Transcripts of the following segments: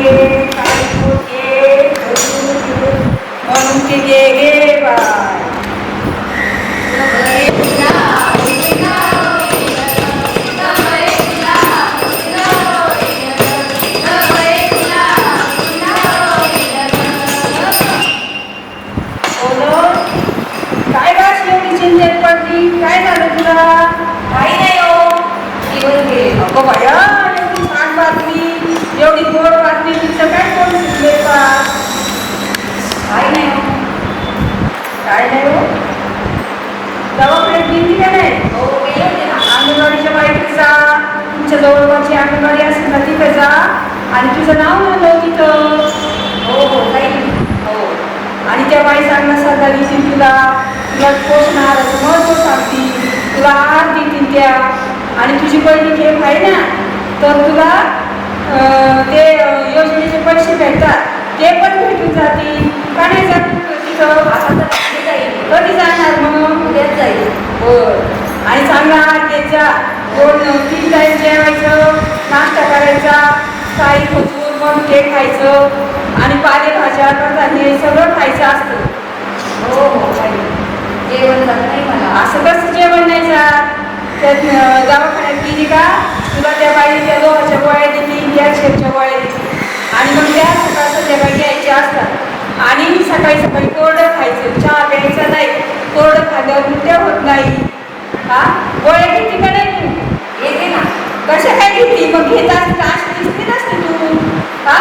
काय होते म्हणून ते गे बाय काय गास एवढी चिंतेत पडली? काय झालं तुला? काही नाही हो, निघून गेले. अगं बाया, एवढी छान बातमी, एवढी गोड बातमी, तिचं काय कोण सुचले का? काही नाही हो. काय नाही हो? दवाखान्यात गेली का नाही? हो, गेले होते ना. अंगणवाडीच्या बाईकडे जा, तुमच्या जवळपासची अंगणवाडी असेल ना तिथे जा आणि तुझं नाव नोंदव तिथं. हो हो, काही नाही. हो. आणि त्या बाई सांगणार सध्या देतील तुला पोषण आहाराचं महत्त्व सांगतील, तुला आहार देतील त्या. आणि तुझी पहिली खेप आहे ना, तर तुला ते योजनेचे पैसे भेटतात, ते पण भेटून जातील. का नाही जात तिथं? आता तर कधी जाईल? कधी जाणार मग? उद्याच जाईल. बरं. आणि चांगला आहार घ्यायचा, 2-3 टाईम जेवायचं, नाश्ता करायचा, काही खजूर मनुके खायचं आणि पालेभाज्या कडधान्य सगळं खायचं असतं. हो हो, काही जेवण झालं नाही मला. असं कसं जेवण नाही जात? त्यात दवाखान्यात गेली का तुला त्या बाई त्या लोहाच्या गोळ्या देतील, कॅल्शियमच्या गोळ्या देतील आणि मग त्या सकाळ संध्याकाळी घ्यायच्या असतात. आणि सकाळी सकाळी कोरडं खायचं, चहा प्यायचा नाही. कोरडं खाल्ल्यावर उलट्या होत नाही. हा, गोळ्या घेते का नाही तू? येते ना. कशा काय घेते? मग घेत असते अशी दिसते नसते तू. हा,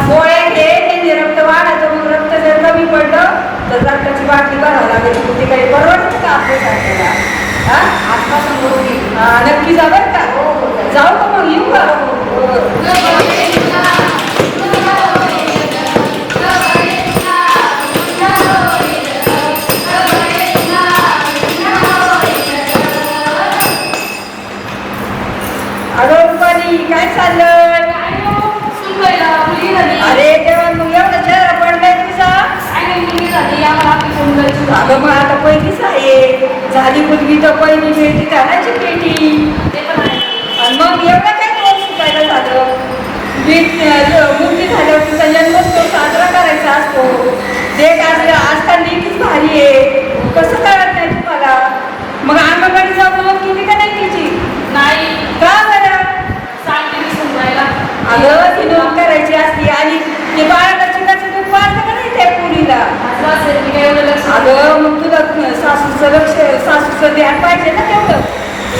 गोळ्या घे, त्यांनी रक्त वाढायचं. मग रक्त जर कमी पडलं तर रक्ताची बाटली भरावं लागेल. ते काही परवडतं का आपल्याला? हा, आजपासून रोज येईल. नक्की जा बरं का? हो हो, जाईल. जाऊ का मग? येऊ का? अगं रुपाली, काय चाललंय? अरे तेव्हा मग एवढा चेहरा पडलाय तुझा. अगं मग आता पहिलीच आहे, झाली मुलगी तर पहिली भेटी घालायची पेटी. आणि मग एवढं काय तोंड सुटायला झालं? मुलगी झाल्यावर तुझा जन्मोत्सव साजरा करायचा असतो. देख आजकाल नीतीच भारी आहे, कसं कळत नाही तुम्हाला? मग अंगणवाडी जाऊन मग किती का नाही तिची? नाही, का बरं? सांगते मी सुनवायला. अगं ती नोंद करायची असती आणि ते बाळाला चिकाचं दूध पाजलं का नाही त्या पुरीला? असं असेल, मी काय एवढं लक्ष अगं मग तुला सासूचं लक्ष, सासूचं ध्यान पाहिजे ना तेवढं.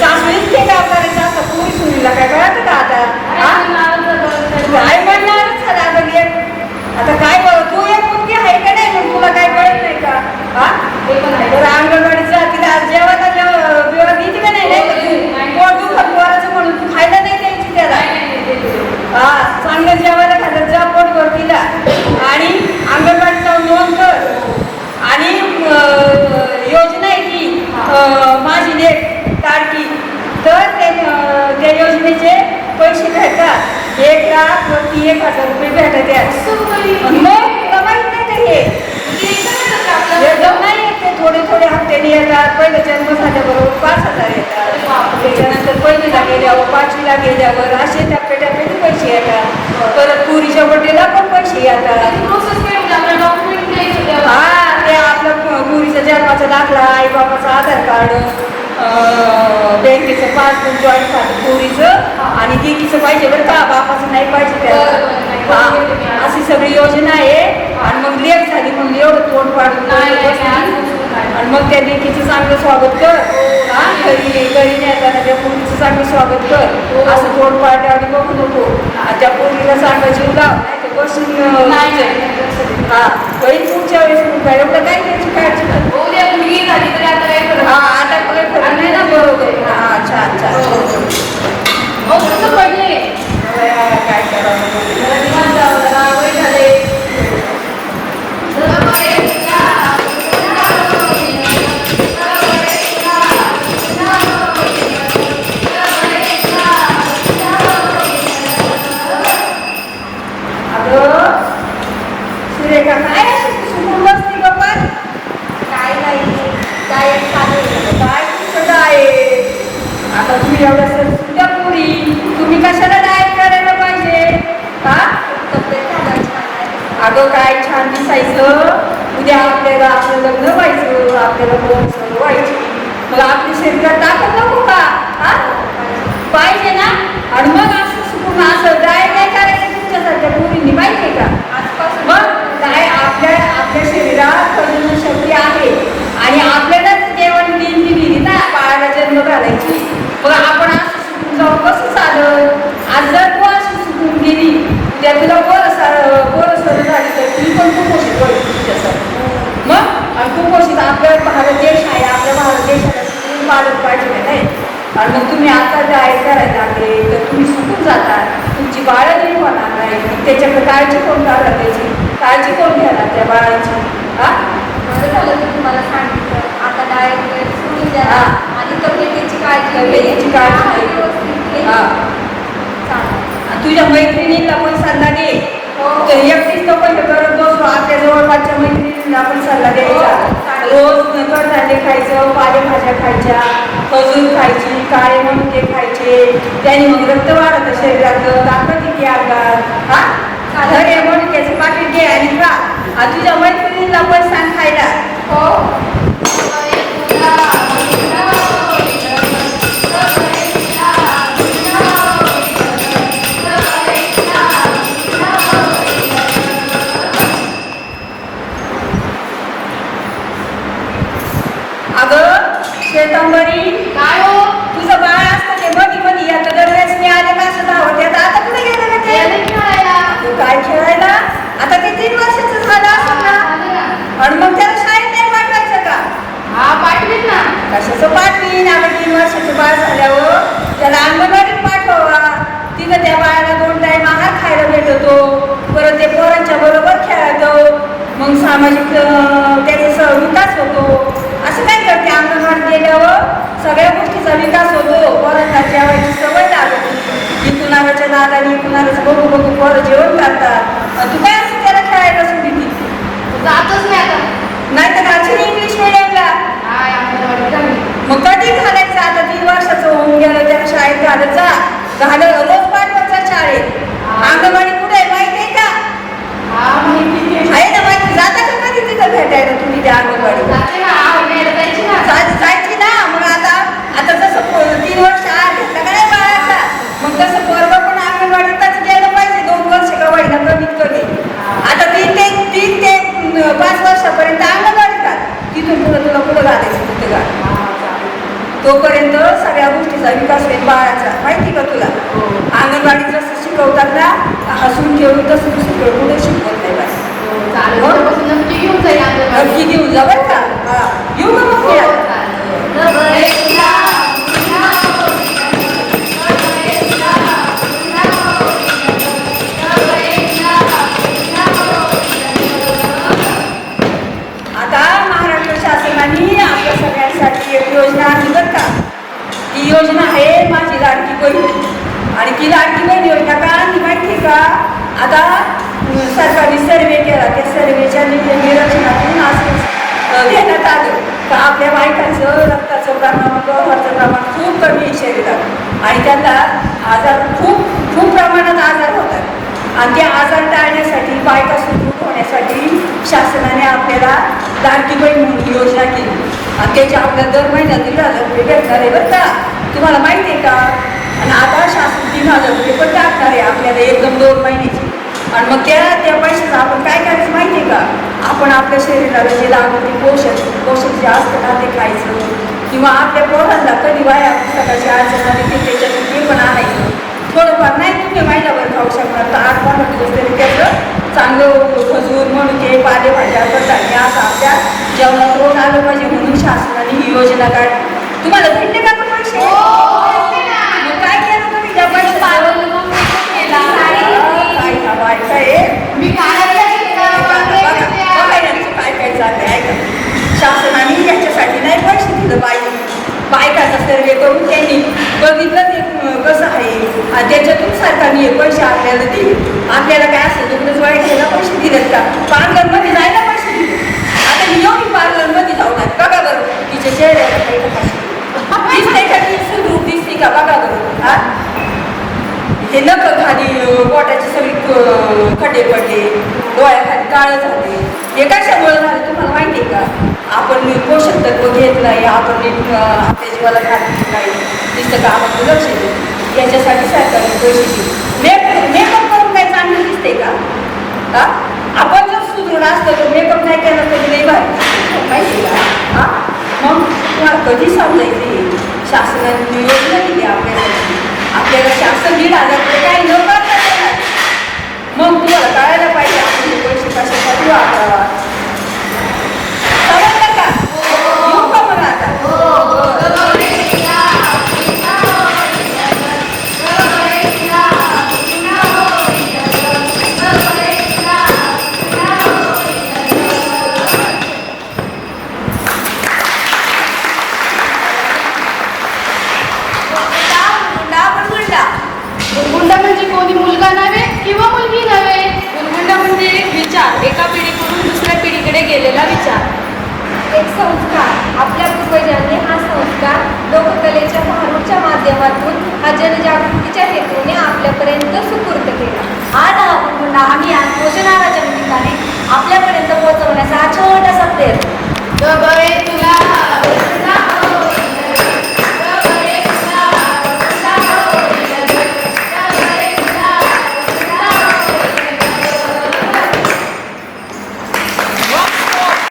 सासूच ते काय करायचं असतं, पुरी सुनीला काय कळतं का आता? हा? काय म्हणणारच झालं आता एक. आता काय बरं, तू एक मुलगी आहे का नाही? मग तुला काय कळत नाही का? हा, ते पण आहे. बरं अंगणवाडीत जा, तिला जेवायला जेवण देते का नाही? नाही पोट दुखत पोराचं म्हणून तू खायला नाही द्यायची त्याला. हा, चांगलं जेवायला घालत जा पोटभर तिला. आणि अंगणवाडीत जाऊन नोंद कर. आणि योजना आहे ती माझी लेक लाडकी, तर त्या योजनेचे पैसे भेटतात. 1,00,000 रुपये भेटतात. मग तुला माहित नाही का हे? एकदम नाही येत, ते थोडे थोडे हप्त्याने येतात. पहिलं जन्म झाल्याबरोबर 5,000 येतात. त्याच्यानंतर पहिलीला गेल्यावर, 5वीला गेल्यावर असे टप्प्याटप्प्याने पैसे येतात. परत पुरीच्या बड्डेला पण पैसे येतात. हा, ते आपलं पुरीचा जन्माचा दाखला, आई बाबाचं आधार कार्ड, बँकेचं पासबुक, जॉईंट खातं पुरीचं आणि दिदीचं पाहिजे बरं का, बापाचं नाही पाहिजे त्याला. हा, अशी सगळी योजना आहे. आणि मग लेट झाली मग एवढं तोंड पाडून आणि मग त्या लेकीचं चांगलं स्वागत कर. हा, घरी नेताना त्या पोरीचं चांगलं स्वागत कर. असं तोंड पाडल्यावर बघू नको. त्या पोरीला चांगलं जीव लाव, नाही तर बसून हा होईल पुढच्या वेळेस. काय एवढं काय त्याची काळजी नाही. हा, आता काय खरं नाही ना? बरोबर. हा, छान छान. काय सुरेखा, काय सुकून बसती बाबा? काय नाही, काय काय तुझं आहे? आता तुम्ही एवढ्या सर पुरी, तुम्ही कशाला दिसायचं उद्या आपल्याला आपलं लग्न व्हायचं आपल्याला पोरं व्हायची मग आपली शरीरात ताकद नको का हा पाहिजे ना आणि मग असं सुकून असं डाय काय करायचं तुमच्यासारख्या मुलींनी माहिती आहे का आजपासून मग काय आपल्या शरीरात प्रजनन शक्ती आहे आणि आपल्यालाच देवाने देणगी दिली ना बाळाला जन्म घालायची मग आपण असं सुकून जाऊ कसं चालत आज जर तू अशी सुकून गेली उद्या तुला बोर सर झाली तर ती पण कुपोषित होईल तुझ्यासाठी मग आणि कुपोषित आपला भारत देश आहे आपल्या भारत देशाला सुकून पालक पाहिजे नाही आणि मग तुम्ही आता डाएट करायला लागले तर तुम्ही सुकून जाता तुमची बाळं नाही होणार नाही त्याच्याकडे काळजी कोण काढणार त्याची काळजी कोण घेणार त्या बाळाची हा बरं झालं की तुम्हाला सांगितलं आता डाएट सोडून द्या हा. आणि तब्येतीची काळजी तब्येतीची काळजी हा, घ्यायची. व्यवस्थित घे. हा. चालेल. तुझ्या मैत्रिणीला पण सल्ला दे हो. तर एकटीच तो पण करत बसतो आपल्या जवळपासच्या मैत्रिणींना आपण सल्ला द्यायचा रोज कडधान्य खायचं पालेभाज्या खायच्या खजूर खायची काळे मनुके खायचे त्याने मग रक्त वाढतं शरीरातलं ताकद येते अंगात हा घरे मनुक्याचं पाकिट घे आणि खा आणि तुझ्या मैत्रिणींना पण सांग खायला हो अगं श्वेतांबरी काय हो तुझं बाळ असतं ते मधी आता दरवेळेस मी आले का असं धावते आता कुठे गेलं का ते गेले खेळायला. तू काय खेळायला आता ते 3 वर्षाचं झालं असं ना झालं ना? आणि मग त्याला शाळेत नाही पाठवायचं का हा पाठवीत ना कशाचं पाठवीन आता 3 वर्षाचं बाळ झाल्यावर त्याला अंगणवाडीत पाठवा तिथं त्या बाळाला 2 टाइम आहार खायला भेटतो परत ते पोरांच्या बरोबर खेळतो मग सामाजिक त्याचा विकास होतो असं काय करते अंगणवाडीत गेल्यावर सगळ्या गोष्टीचा विकास होतो पोरांना जेवायची सवय लागते की कुणाच्या दादानी कुणाचं बघू बघू पोरं जेवण करतात आणि तू काय असं त्याला खेळायला सोडी ती जातच नाही आता नाही तर घालशील इंग्लिश मिडियमला हाय अंगणवाडीत जाऊ. मग कधी घालायचं आता 3 वर्षाचं होऊन गेलं त्याला शाळेत घालत जा रोज पाठवायचा शाळेत अंगणवाडी कुठे आहे माहिती आहे का हा माहिती आहे. आहे ना माहिती जाता का कधी तिथं भेटायला तुम्ही त्या अंगणवाडी जाते ना आवडण्याला जायची ना जायची ना मग आता जसं 3 वर्ष आत घेतलं का नाही बाळाचा मग तसं पोरगं पण अंगणवाडीतच गेलं पाहिजे 2 वर्ष का वाईला कमीत कमी आता 3 ते 5 वर्षापर्यंत अंगणवाडीत तिथून पुढं तुला पुढं घालायचं तिथं घाल तोपर्यंत सगळ्या गोष्टीचा विकास होईल बाळाचा माहिती का तुला अंगणवाडीत जसं शिकवतात ना हसून खेळून तसं दुसरीकडे कुठे शिकवत नाही बाई चालेल उद्यापासून नक्की घेऊन जाईल अंगणवाडीत. नक्की घेऊन जा बरं का हा येऊ का मग हो, खेळायला? चालेल. आता महाराष्ट्र शासनाने आपल्या सगळ्यांसाठी एक योजना आणली बरं का ती योजना आहे माझी लाडकी बहीण आणि ती लाडकी बहीण योजना का आणली माहिती का आता सरकारने सर्वे केला त्या सर्वेच्या निरीक्षणातून असं घेण्यात आलं का आपल्या बायकांचं रक्ताचं प्रमाण गव्हाचं प्रमाण खूप कमी आहे शरीरात आणि त्यांना आजार खूप प्रमाणात आजार होतात आणि ते आजार टाळण्यासाठी बायका सुदृढ होण्यासाठी शासनाने आपल्याला लाडकी बहीण म्हणून योजना केली आणि त्याच्या आपल्याला दर महिन्यात 1,000 रुपये भेटणार आहे बरं का तुम्हाला माहिती आहे का आणि आता शासन 3,000 रुपये पण टाकणार आहे आपल्याला एकदम 2 महिन्याची आणि मग त्या पैशाचं आपण काय करायचं माहिती आहे का आपण आपल्या शरीराला जे लागतं ते पोषक जे असतं ना ते खायचं किंवा आपल्या पोरांना कधी वाया पुस्तकाची अडचण आली की त्याच्यातून ते पण आणायचं थोडंफार नाही तुम्ही महिनाभर खाऊ शकणार तर 8-12 दिवस तरी त्याचं चांगलं खजूर मनुके पालेभाज्या कडधान्य असं आपल्या जेवणात रोज आलं पाहिजे म्हणून शासनाने ही योजना काढली तुम्हाला भेटले का पण पैसे मग काय केलं तुम्ही त्या पैशाचं? मी काढायला काय चाललंय ऐका शासनाने याच्यासाठी नाही पैसे दिलं बायकाचा सर्वे करून त्यांनी बघितलं ते कसं आहे आणि त्याच्यातून सरकारने पैसे आपल्याला दिले आपल्याला काय असं दुसरंच वाईट घ्यायला पैसे दिलेत का पार्लरमध्ये जायला पैसे दिले आता मी एवढी पार्लरमध्ये जाऊ नये बघा बरं तिच्या चेहऱ्याला दिसते का ती सुधरू दिसते का बघा बरं हा हे नख खाली बोटाची सगळी खड्डे पडले डोळ्याखाली काळं झाले हे कशामुळे झालं तुम्हाला माहिती आहे का? आपण पोषक तत्व घेत नाही, आपण नीट आपल्या जीवाला घालत नाही, नुसतं कामात लक्ष देतो. याच्यासाठी सरकारने पैसे दिले. मेकअप करून काय चांगलं दिसते का? हा? आपण जर सुदृढ असतो तर मेकअप नाही केला तरी नाही भारी, माहिती आहे का? हा? मग तुम्हाला कधी समजायचे शासनाने योजना दिली आपल्यासाठी, आपल्याला शासन 1,500 काही न करता येणार. मग तुम्हाला कळायला पाहिजे आपण हे पैसे कशासाठी वापरावा. समजलं का? येऊ का मग आता? गुंडा म्हणजे कोणी मुलगा नव्हे किंवा मुलगी नव्हे. गुंडा म्हणजे एक विचार, एका पिढीकडून दुसऱ्या पिढीकडे गेलेला विचार. एक संस्कार. आपल्या पूर्वजांनी हा संस्कार लोककलेच्या भारूच्या माध्यमातून हा जनजागृतीच्या हेतूने आपल्यापर्यंत सुपूर्द केला. आज आम्ही आज पोषण